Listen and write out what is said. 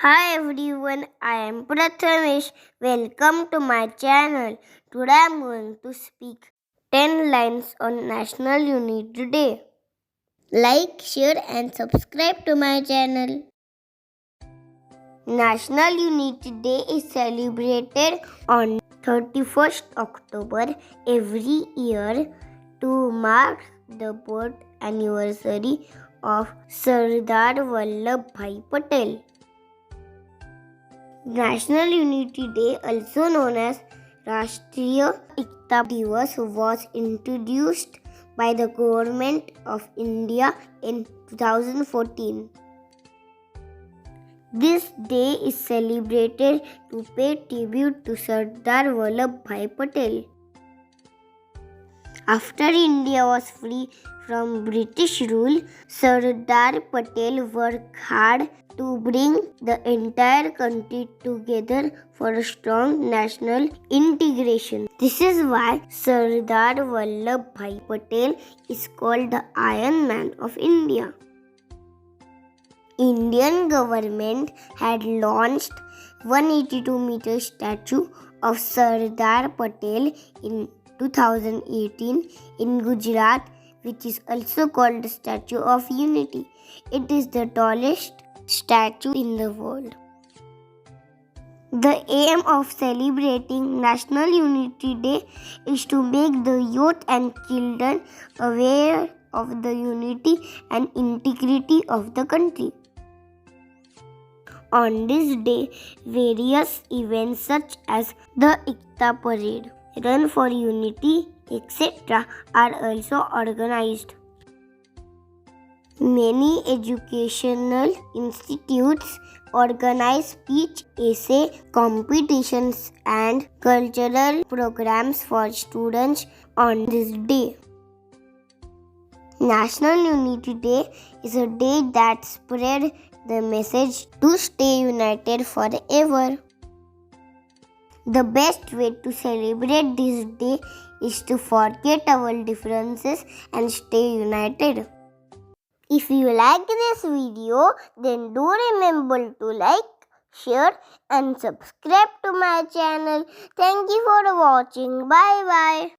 Hi everyone, I am Prathamesh. Welcome to my channel. Today I am going to speak 10 lines on National Unity Day. Like, share and subscribe to my channel. National Unity Day is celebrated on 31st October every year to mark the birth anniversary of Sardar Patel. National Unity Day, also known as Rashtriya Ekta Diwas, was introduced by the Government of India in 2014. This day is celebrated to pay tribute to Sardar Patel. After India was free from British rule, Sardar Patel worked hard to bring the entire country together for a strong national integration. This is why Sardar Patel is called the Iron Man of India. Indian government had launched 182-meter statue of Sardar Patel in 2018 in Gujarat, which is also called the Statue of Unity. It is the tallest statue in the world. The aim of celebrating National Unity Day is to make the youth and children aware of the unity and integrity of the country. On this day, various events such as the Ekta Parade, Run for Unity, etc. are also organized. Many educational institutes organize speech, essay competitions and cultural programs for students on this day. National Unity Day is a day that spreads the message to stay united forever. The best way to celebrate this day is to forget our differences and stay united. If you like this video, then do remember to like, share and subscribe to my channel. Thank you for watching. Bye bye.